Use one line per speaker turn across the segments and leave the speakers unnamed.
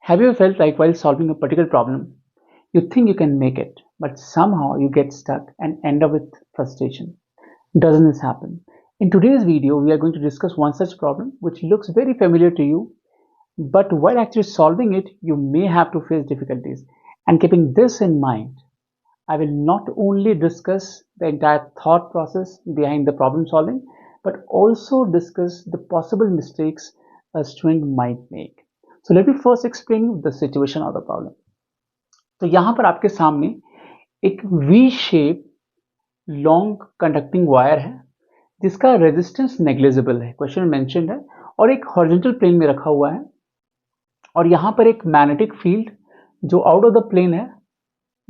Have you felt like while solving a particular problem, you think you can make it, but somehow you get stuck and end up with frustration? Doesn't this happen? In today's video, we are going to discuss one such problem which looks very familiar to you, but while actually solving it, you may have to face difficulties. And keeping this in mind, I will not only discuss the entire thought process behind the problem solving, but also discuss the possible mistakes a student might make. So let me first explain you the situation of the problem. तो यहाँ पर आपके सामने एक V shape long conducting wire है जिसका resistance negligible है, question में मेंशन्ड है, और एक हॉरिजॉन्टल प्लेन में रखा हुआ है। और यहाँ पर एक मैग्नेटिक फील्ड जो आउट ऑफ द प्लेन है,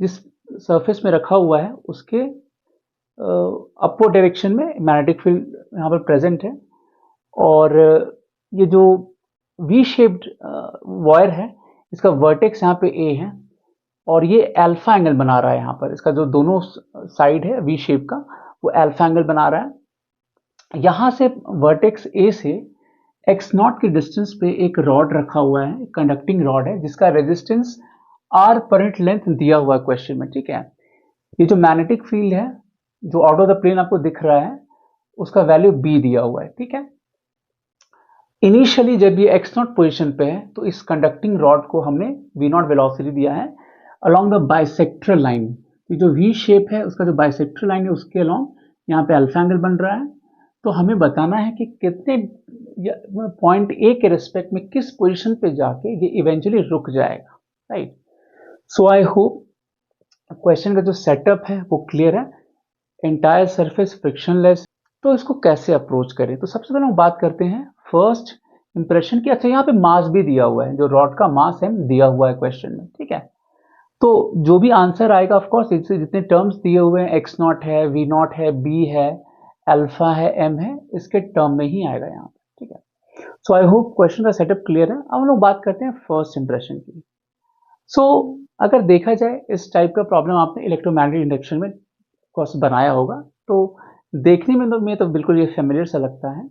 जिस सरफेस में रखा हुआ है उसके अपवर्ड डायरेक्शन में मैग्नेटिक फील्ड यहाँ पर प्रेजेंट है। और ये जो वी शेप्ड वायर है इसका वर्टेक्स यहाँ पे ए है और ये अल्फा एंगल बना रहा है। यहाँ पर इसका जो दोनों साइड है वी शेप का वो अल्फा एंगल बना रहा है। यहाँ से वर्टेक्स ए से एक्स नॉट की डिस्टेंस पे एक रॉड रखा हुआ है, एक कंडक्टिंग रॉड है जिसका resistance R per unit length दिया हुआ है क्वेश्चन में, ठीक है। ये जो मैग्नेटिक फील्ड है जो आउट ऑफ द प्लेन आपको दिख रहा है उसका वैल्यू बी दिया हुआ है, ठीक है। इनिशियली जब ये एक्स नॉट पोजिशन पे है तो इस कंडक्टिंग रॉड को हमने वी नॉट वेलोसिटी दिया है अलॉन्ग द बाइसेक्टरल लाइन। तो जो वी शेप है उसका जो बाइसेक्टरल लाइन है उसके अलॉन्ग यहाँ पे अल्फा एंगल बन रहा है। तो हमें बताना है कि कितने पॉइंट ए के रिस्पेक्ट में किस पोजीशन पे जाके ये इवेंचुअली रुक जाएगा, right. So I hope question का जो सेटअप है वो क्लियर है। एंटायर सरफेस फ्रिक्शनलेस, तो इसको कैसे अप्रोच करें? तो सबसे पहले हम बात करते हैं फर्स्ट इंप्रेशन की। अच्छा, यहाँ पे मास भी दिया हुआ है, जो रॉड का मास है दिया हुआ है क्वेश्चन में, ठीक है। तो जो भी आंसर आएगा ऑफकोर्स इससे जितने टर्म्स दिए हुए हैं एक्स नॉट है, वी नॉट है, बी है, अल्फा है, एम है, इसके टर्म में ही आएगा यहाँ पे, ठीक है। सो आई होप क्वेश्चन का सेटअप क्लियर है। अब हम लोग बात करते हैं फर्स्ट इंप्रेशन की। सो अगर देखा जाए इस टाइप का प्रॉब्लम आपने इलेक्ट्रोमैग्नेटिक इंडक्शन में कोर्स बनाया होगा तो देखने में तो बिल्कुल ये फेमिलियर सा लगता है,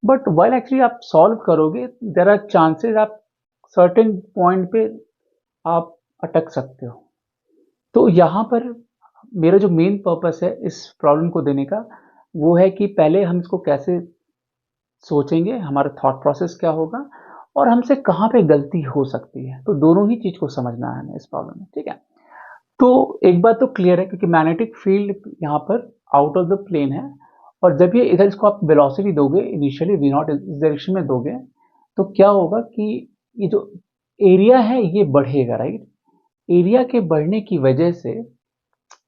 बट वाइल एक्चुअली आप सॉल्व करोगे देयर आर चांसेस आप सर्टेन पॉइंट पे आप अटक सकते हो। तो यहाँ पर मेरा जो मेन पर्पस है इस प्रॉब्लम को देने का वो है कि पहले हम इसको कैसे सोचेंगे, हमारा थॉट प्रोसेस क्या होगा और हमसे कहाँ पे गलती हो सकती है। तो दोनों ही चीज को समझना है हमें इस प्रॉब्लम में, ठीक है। तो एक बात तो क्लियर है क्योंकि मैग्नेटिक फील्ड यहाँ पर आउट ऑफ द प्लेन है और जब ये इधर इसको आप वेलोसिटी दोगे इनिशियली वी नॉट इस डायरेक्शन में दोगे तो क्या होगा कि ये जो एरिया है ये बढ़ेगा, राइट। एरिया के बढ़ने की वजह से,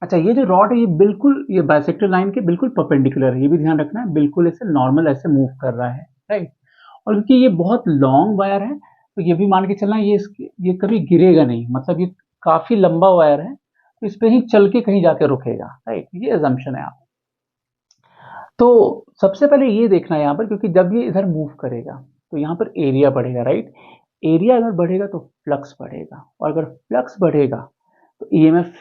अच्छा ये जो रॉड है ये बिल्कुल ये बाइसेक्टर लाइन के बिल्कुल परपेंडिकुलर है, ये भी ध्यान रखना है, बिल्कुल ऐसे नॉर्मल ऐसे मूव कर रहा है, राइट। और क्योंकि ये बहुत लॉन्ग वायर है तो ये भी मान के चलना ये कभी गिरेगा नहीं, मतलब ये काफी लंबा वायर है तो इस पे ही चल के कहीं जाके रुकेगा, राइट। ये अजम्पशन है आप। तो सबसे पहले ये देखना है यहाँ पर, क्योंकि जब ये इधर मूव करेगा तो यहाँ पर एरिया बढ़ेगा, राइट। एरिया अगर बढ़ेगा तो फ्लक्स बढ़ेगा और अगर फ्लक्स बढ़ेगा तो ईएमएफ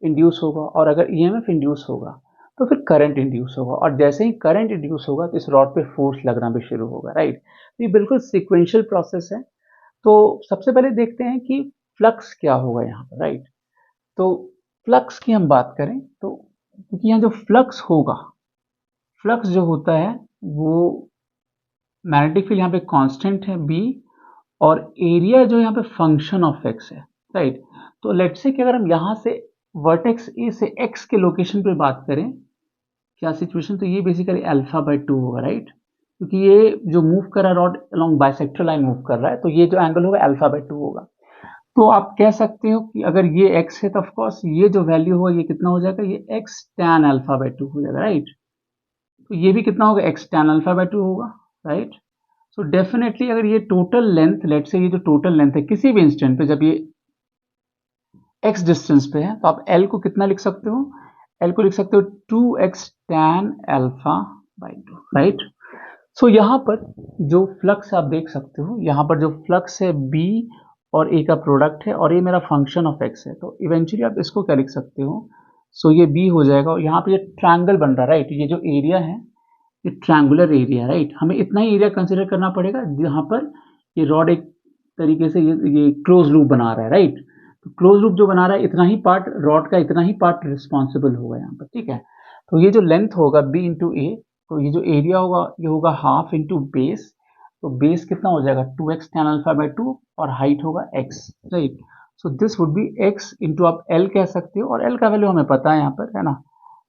इंड्यूस होगा और अगर ईएमएफ इंड्यूस होगा तो फिर करंट इंड्यूस होगा और जैसे ही करंट इंड्यूस होगा तो इस रॉड पे फोर्स लगना भी शुरू होगा, राइट। तो ये बिल्कुल सीक्वेंशियल प्रोसेस है। तो सबसे पहले देखते हैं कि फ्लक्स क्या होगा यहाँ पर, राइट। तो फ्लक्स की हम बात करें तो क्योंकि यहाँ जो फ्लक्स होगा, फ्लक्स जो होता है वो मैग्नेटिक फील्ड यहाँ पे कांस्टेंट है बी और एरिया जो यहाँ पे फंक्शन ऑफ एक्स है, राइट। तो लेट्स से कि अगर हम यहाँ से वर्टेक्स ए से एक्स के लोकेशन पे बात करें क्या सिचुएशन, तो ये बेसिकली अल्फा बाई 2 होगा, राइट। क्योंकि ये जो मूव कर रहा है rod along bisector line move कर रहा है तो ये जो एंगल होगा अल्फा बाई 2 होगा। तो आप कह सकते हो कि अगर ये x है तो ऑफकोर्स ये जो वैल्यू होगा ये कितना हो जाएगा, ये x tan अल्फा बाई 2 हो जाएगा, राइट। तो ये भी कितना होगा, x tan अल्फा बाई 2 होगा, राइट। सो डेफिनेटली अगर ये टोटल लेंथ, लेट से ये जो टोटल लेंथ है किसी भी इंस्टेंट पे जब ये x डिस्टेंस पे है तो आप l को कितना लिख सकते हो, l को लिख सकते हो 2x tan alpha by 2, right. So यहाँ पर जो फ्लक्स आप देख सकते हो, यहाँ पर जो फ्लक्स है b और a का प्रोडक्ट है और ये मेरा फंक्शन ऑफ x है, तो इवेंचुअली आप इसको क्या लिख सकते हो, सो ये b हो जाएगा और यहाँ पे ये ट्रायंगल बन रहा है, राइट। ये जो एरिया है ये ट्रायंगुलर एरिया, राइट। हमें इतना ही एरिया कंसिडर करना पड़ेगा जहाँ पर ये रॉड एक तरीके से ये क्लोज लूप बना रहा है, राइट। तो क्लोज लूप जो बना रहा है, इतना ही पार्ट रॉड का, इतना ही पार्ट रिस्पॉन्सिबल होगा यहाँ पर, ठीक है। तो ये जो लेंथ होगा b इंटू ए, तो ये जो एरिया होगा ये होगा हाफ इंटू बेस। तो बेस कितना हो जाएगा 2x tan अल्फा बाई 2 और हाइट होगा x, right. So this would be x into आप l कह सकते हो, और l का वैल्यू हमें पता है यहाँ पर, है ना।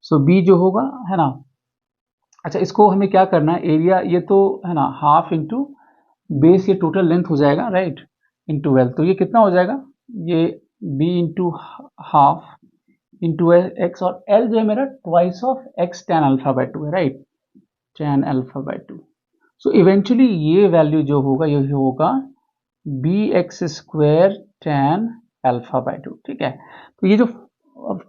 सो b जो होगा, है ना। अच्छा, इसको हमें क्या करना है, एरिया ये तो है ना हाफ इंटू बेस, ये टोटल लेंथ हो जाएगा, राइट, इंटू l। तो ये कितना हो जाएगा, ये b into half into x, और l जो है मेरा twice of x tan alpha by 2 है, right, tan alpha by 2। So eventually ये वैल्यू जो होगा ये होगा b x square tan alpha by 2, ठीक है। तो ये जो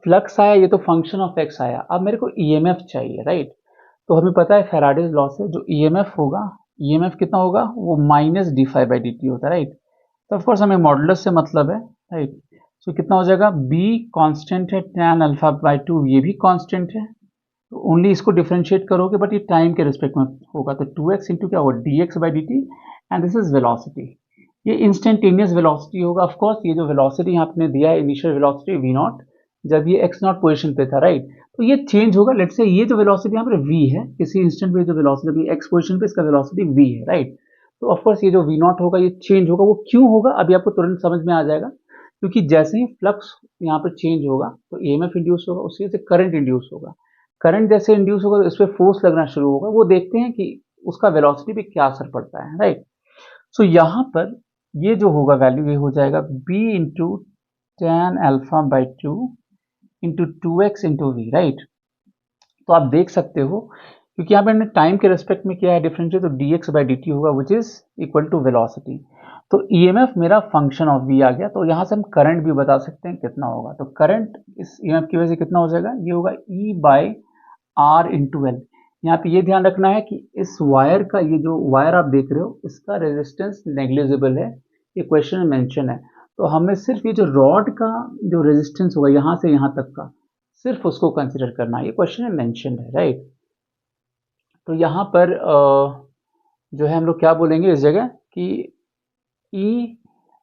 फ्लक्स आया ये तो फंक्शन ऑफ x आया, अब मेरे को ईएमएफ चाहिए, राइट। तो हमें पता है फैराडेज लॉ से जो ईएमएफ होगा, ईएमएफ कितना होगा, वो minus d phi by d t होता है, राइट। तो ऑफकोर्स हमें मॉडुलस से मतलब है, राइट। सो कितना हो जाएगा, b कांस्टेंट है, tan अल्फा बाई 2 ये भी कांस्टेंट है, तो ओनली इसको डिफरेंशिएट करोगे, बट ये टाइम के रिस्पेक्ट में होगा। तो 2x इंटू क्या होगा, dx by dt, and this is velocity. ये इंस्टेंटेनियस वेलोसिटी होगा। ऑफ कोर्स ये जो वेलोसिटी यहाँ आपने दिया है, इनिशियल वेलोसिटी v नॉट, जब ये x नॉट पोजीशन पे था, राइट। तो ये चेंज होगा, लेट्स से ये जो वेलोसिटी यहाँ पर v है, किसी इंस्टेंट पे जो वेलोसिटी x पोजीशन पे, इसका वेलोसिटी v है, राइट। तो ऑफ कोर्स ये जो v नॉट होगा ये चेंज होगा। वो क्यों होगा अभी आपको तुरंत समझ में आ जाएगा, क्योंकि जैसे ही फ्लक्स यहाँ पर चेंज होगा तो ईएमएफ इंड्यूस होगा, उससे करंट इंड्यूस होगा। करंट जैसे इंड्यूस होगा तो इस पर फोर्स लगना शुरू होगा, वो देखते हैं कि उसका वेलोसिटी पे क्या असर पड़ता है, राइट। सो यहाँ पर ये जो होगा वैल्यू, ये हो जाएगा b into tan alpha by 2 into 2x into v, right. तो आप देख सकते हो, क्योंकि यहाँ पे हमने टाइम के रेस्पेक्ट में किया है डिफरेंशिएट, तो dx बाई dt होगा which is equal to velocity. तो ईएमएफ मेरा फंक्शन ऑफ v आ गया, तो यहाँ से हम करंट भी बता सकते हैं कितना होगा। तो करंट इस ईएमएफ की वजह से कितना हो जाएगा, ये होगा e by r into l. यहाँ पे ये ध्यान रखना है कि इस वायर का, ये जो वायर आप देख रहे हो, इसका रेजिस्टेंस नेग्लिजिबल है, ये क्वेश्चन में मेंशन है। तो हमें सिर्फ ये जो रॉड का जो रेजिस्टेंस होगा यहाँ से यहाँ तक का, सिर्फ उसको कंसिडर करना है, ये क्वेश्चन में मेंशन है, राइट। तो यहाँ पर जो है हम लोग क्या बोलेंगे इस जगह कि E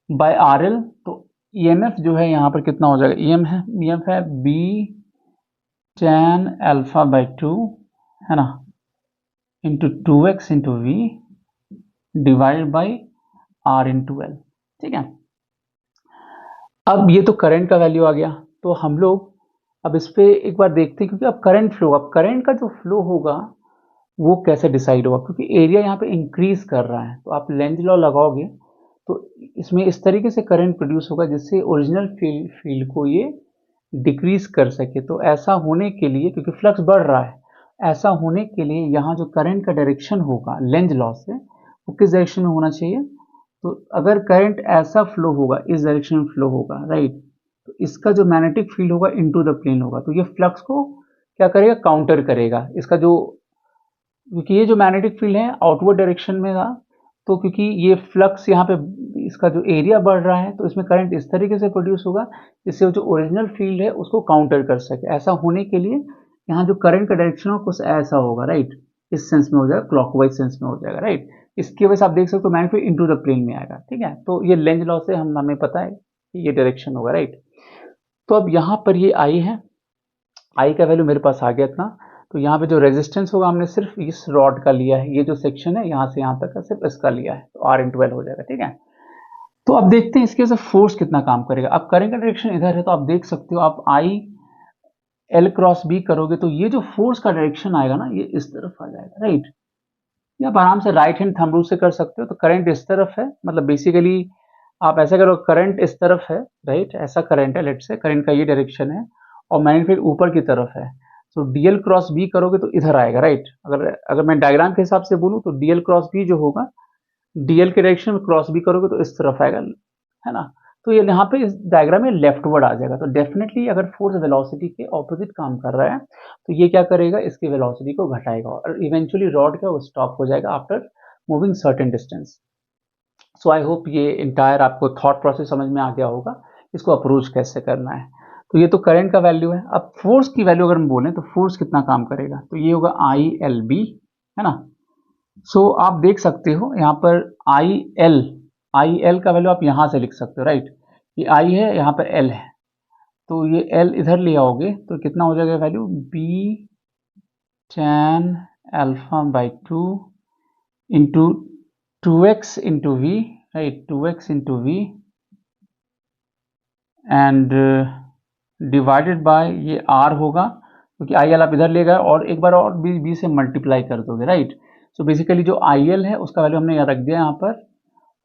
बाई आर एल। तो ईएमएफ जो है यहाँ पर कितना हो जाएगा, ईएमएफ है b tan अल्फा बाई 2, है ना, into 2x into v divide by r into l, ठीक है। अब ये तो करंट का वैल्यू आ गया, तो हम लोग अब इस पे एक बार देखते हैं, क्योंकि अब करंट फ्लो, अब करंट का जो फ्लो होगा वो कैसे डिसाइड होगा, क्योंकि एरिया यहाँ पे इंक्रीज कर रहा है। तो आप लेंज लॉ लगाओगे तो इसमें इस तरीके से करंट प्रोड्यूस होगा जिससे ओरिजिनल फील्ड को ये डिक्रीज कर सके। तो ऐसा होने के लिए, क्योंकि फ्लक्स बढ़ रहा है, ऐसा होने के लिए यहाँ जो करंट का डायरेक्शन होगा लेंज लॉ से, वो किस डायरेक्शन में होना चाहिए। तो अगर करंट ऐसा फ्लो होगा, इस डायरेक्शन में फ्लो होगा, राइट, तो इसका जो मैग्नेटिक फील्ड होगा इनटू द प्लेन होगा, तो ये फ्लक्स को क्या करेगा, काउंटर करेगा। इसका जो, क्योंकि ये जो मैग्नेटिक फील्ड है आउटवर्ड डायरेक्शन में था, तो क्योंकि ये फ्लक्स यहाँ पे इसका जो एरिया बढ़ रहा है, तो इसमें करंट इस तरीके से प्रोड्यूस होगा जिससे जो ओरिजिनल फील्ड है उसको काउंटर कर सके। ऐसा होने के लिए यहाँ जो करंट का डायरेक्शन हो कुछ ऐसा होगा, राइट, इस सेंस में हो जाएगा, क्लॉकवाइज सेंस में हो जाएगा, राइट। इसकी वजह से आप देख सकते हो magnetic field into the plane में आएगा, ठीक है। तो ये लेंज लॉ से हमें पता है कि ये डायरेक्शन होगा, राइट। तो अब यहाँ पर ये आई है, आई का वैल्यू मेरे पास आ गया इतना। तो यहाँ पे जो रेजिस्टेंस होगा हमने सिर्फ इस रॉड का लिया है, ये जो सेक्शन है यहाँ से यहाँ तक का सिर्फ इसका लिया है, तो आर इंटू एल हो जाएगा, ठीक है। तो अब देखते हैं इसके वजह से फोर्स कितना काम करेगा। अब करंट का डायरेक्शन इधर है, तो आप देख सकते हो, आप आई एल क्रॉस बी करोगे तो ये जो फोर्स का डायरेक्शन आएगा ना, ये इस तरफ आ जाएगा, राइट। ये आप आराम से राइट हैंड थंब रूल से कर सकते हो। तो करंट इस तरफ है, मतलब बेसिकली आप ऐसा करो, करंट इस तरफ है, राइट, ऐसा करंट है, लेट से करंट का ये डायरेक्शन है, और मैग्नेटिक फील्ड ऊपर की तरफ है। तो डीएल क्रॉस बी करोगे तो इधर आएगा, राइट। अगर मैं डायग्राम के हिसाब से बोलूँ तो डीएल क्रॉस बी जो होगा, डीएल के डायरेक्शन में क्रॉस बी करोगे तो इस तरफ आएगा, है ना। तो ये यहाँ पे इस डायग्राम में लेफ्टवर्ड आ जाएगा। तो डेफिनेटली अगर फोर्स वेलोसिटी के ऑपोजिट काम कर रहा है तो ये क्या करेगा, इसकी वेलोसिटी को घटाएगा, और इवेंचुअली रॉड क्या वो स्टॉप हो जाएगा after moving certain distance. So I hope ये इंटायर आपको थॉट प्रोसेस समझ में आ गया होगा, इसको अप्रोच कैसे करना है। तो ये तो करंट का वैल्यू है। अब फोर्स की वैल्यू अगर हम बोलें तो फोर्स कितना काम करेगा, तो ये होगा आई एल बी, है ना। सो आप देख सकते हो यहाँ पर आई एल आई एल का वैल्यू आप यहाँ से लिख सकते हो, राइट। ये आई है, यहाँ पर एल है, तो ये एल इधर ले आओगे तो कितना हो जाएगा value, b tan alpha by 2 into 2x into v, right, 2x into v and divided by ये r होगा, क्योंकि आई एल आप इधर ले गए और एक बार और बी से मल्टीप्लाई कर दोगे, राइट। सो बेसिकली जो आई एल है उसका वैल्यू हमने यहाँ रख दिया यहाँ पर,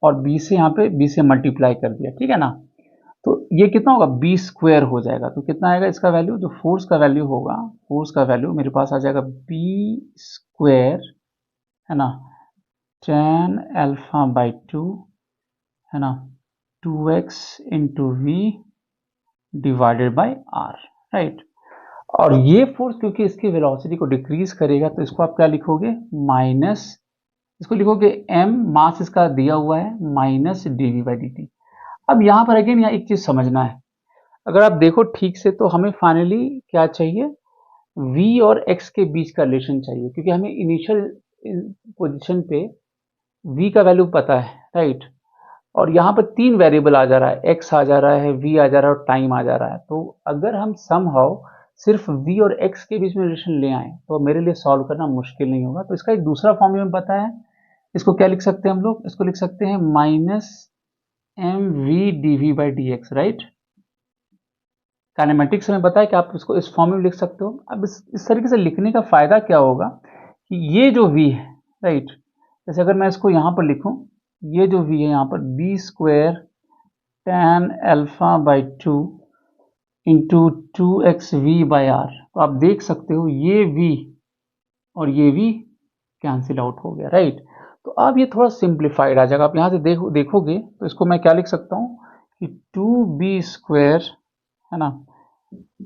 और बी से यहाँ पे बी से मल्टीप्लाई कर दिया, ठीक है ना। तो ये कितना होगा, बी स्क्वायर हो जाएगा। तो कितना आएगा इसका वैल्यू, जो फोर्स का वैल्यू होगा, फोर्स का वैल्यू मेरे पास आ जाएगा बी स्क्वायर, है ना, tan अल्फा बाई 2, है ना, 2x into v divided by r, right. और ये फोर्स क्योंकि इसकी वेलोसिटी को डिक्रीज करेगा तो इसको आप क्या लिखोगे, माइनस, इसको लिखोगे m, मास इसका दिया हुआ है, minus d v by d t. अब यहाँ पर अगेन यहाँ एक चीज समझना है, अगर आप देखो ठीक से तो हमें फाइनली क्या चाहिए, v और x के बीच का रिलेशन चाहिए, क्योंकि हमें इनिशियल पोजीशन पे v का वैल्यू पता है, राइट। और यहाँ पर 3 वेरिएबल आ जा रहा है, x आ जा रहा है, v आ जा रहा है और टाइम आ जा रहा है। तो अगर हम समहाउ सिर्फ v और x के बीच में रिलेशन ले आए तो मेरे लिए सॉल्व करना मुश्किल नहीं होगा। तो इसका एक दूसरा फॉर्म हमें पता है, इसको क्या लिख सकते हैं हम लोग, इसको लिख सकते हैं minus m v d v by d x, right. Kinematics में पता है कि आप इसको इस फॉर्म में लिख सकते हो। अब इस तरीके से लिखने का फायदा क्या होगा कि ये जो v है, राइट, जैसे अगर मैं इसको यहाँ पर लिखूं, ये जो v है यहाँ पर b square tan alpha by 2 into 2x v by r, तो आप देख सकते हो ये v और ये v कैंसिल आउट हो गया, राइट। तो अब ये थोड़ा सिंप्लीफाइड आ जाएगा। आप यहाँ से देखोगे तो इसको मैं क्या लिख सकता हूँ कि 2b स्क्वायर, है ना,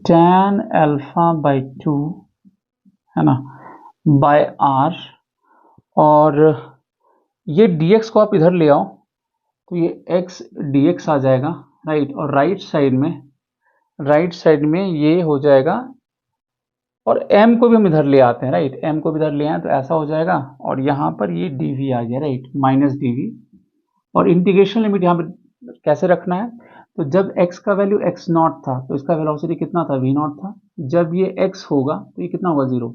tan अल्फा बाई 2, है ना, बाय आर, और ये dx को आप इधर ले आओ तो ये x dx आ जाएगा, राइट। और राइट साइड में ये हो जाएगा, और m को भी हम इधर ले आते हैं, राइट, m को भी इधर ले आए तो ऐसा हो जाएगा, और यहाँ पर ये dv आ गया, राइट, माइनस dv। और इंटीग्रेशन लिमिट यहाँ पर कैसे रखना है, तो जब x का वैल्यू x नॉट था तो इसका वेलोसिटी कितना था, v नॉट था। जब ये x होगा तो ये कितना होगा, 0।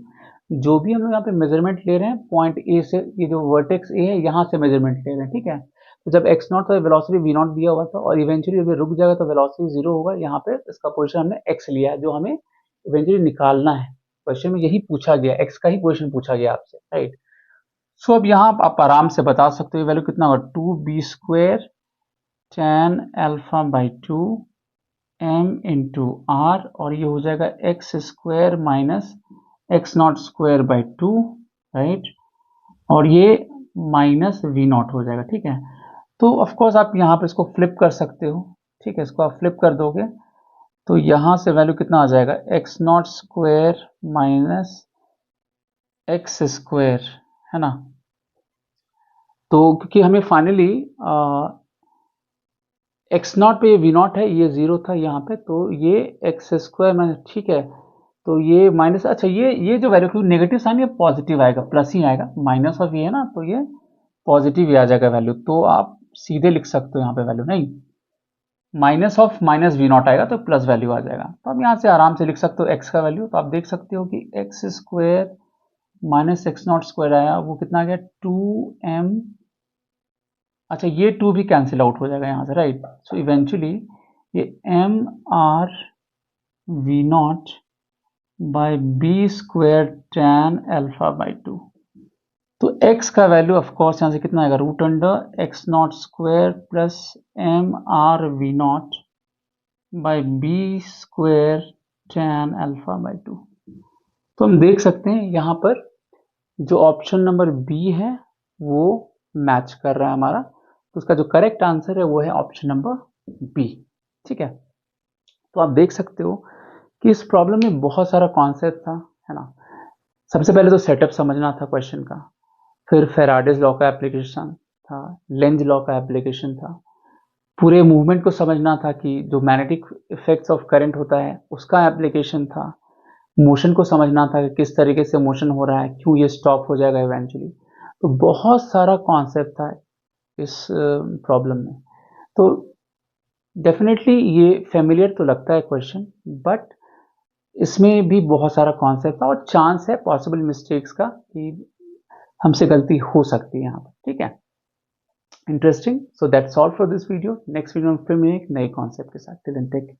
जो भी हम लोग यहाँ पे मेजरमेंट ले रहे हैं पॉइंट ए से, ये जो वर्टेक्स ए है यहाँ से मेजरमेंट ले रहे हैं, ठीक है। तो जब x नॉट था वेलोसिटी v नॉट दिया हुआ था, और इवेंचुअली जब ये रुक जाएगा तो वेलोसिटी 0 होगा। यहाँ पे इसका पोजीशन हमने x लिया है, जो हमें इवेंचुअली निकालना है। क्वेश्चन में यही पूछा गया, x का ही पोजीशन पूछा गया आपसे, राइट। सो अब यहाँ आप आराम से बता सकते हो वैल्यू कितना होगा, 2b square tan alpha by 2 m into r, और ये हो जाएगा x square minus x not square by 2, right, और ये माइनस वी नॉट हो जाएगा, ठीक है। तो ऑफकोर्स आप यहाँ पर इसको फ्लिप कर सकते हो, ठीक है, इसको आप फ्लिप कर दोगे तो यहाँ से वैल्यू कितना आ जाएगा, x not square minus x square, है ना। तो क्योंकि हमें फाइनली एक्स नॉट पे वी नॉट है, ये 0 था यहाँ पे, तो ये एक्स स्क्वायर माइनस, ठीक है, तो ये माइनस, अच्छा ये जो वैल्यू क्योंकि नेगेटिव साइन ये पॉजिटिव आएगा, प्लस ही आएगा, माइनस ऑफ ये है ना, तो ये पॉजिटिव ही आ जाएगा वैल्यू। तो आप सीधे लिख सकते हो यहाँ पे वैल्यू, नहीं, minus of minus v not आएगा तो प्लस वैल्यू आ जाएगा। तो आप यहाँ से आराम से लिख सकते हो एक्स का वैल्यू। तो आप देख सकते हो कि x square minus x not square आया, वो कितना आ गया, 2m, अच्छा ये 2 भी कैंसिल आउट हो जाएगा यहाँ से, राइट। सो इवेंचुअली ये m r v not by b square tan alpha by 2। तो x का वैल्यू ऑफकोर्स यहाँ से कितना आएगा, root under x not square plus m r v not by b square tan alpha by 2। तो हम देख सकते हैं यहाँ पर जो ऑप्शन नंबर बी है वो मैच कर रहा है हमारा, तो उसका जो करेक्ट आंसर है वो है ऑप्शन नंबर बी, ठीक है। तो आप देख सकते हो कि इस प्रॉब्लम में बहुत सारा कॉन्सेप्ट था, है ना। सबसे पहले तो सेटअप समझना था क्वेश्चन का, फिर फेराडेज लॉ का एप्लीकेशन था, लेंज लॉ का एप्लीकेशन था, पूरे मूवमेंट को समझना था कि जो मैग्नेटिक इफेक्ट्स ऑफ करंट होता है उसका एप्लीकेशन था, मोशन को समझना था कि किस तरीके से मोशन हो रहा है, क्यों ये स्टॉप हो जाएगा इवेंचुअली। तो बहुत सारा कॉन्सेप्ट था, इस प्रॉब्लम में। तो डेफिनेटली ये फेमिलियर तो लगता है क्वेश्चन, बट इसमें भी बहुत सारा कॉन्सेप्ट है और चांस है पॉसिबल मिस्टेक्स का कि हमसे गलती हो सकती है यहाँ पर, ठीक है। Interesting. So that's all for this video. Next video में फिर मैं एक नए कॉन्सेप्ट के साथ। Till then take care.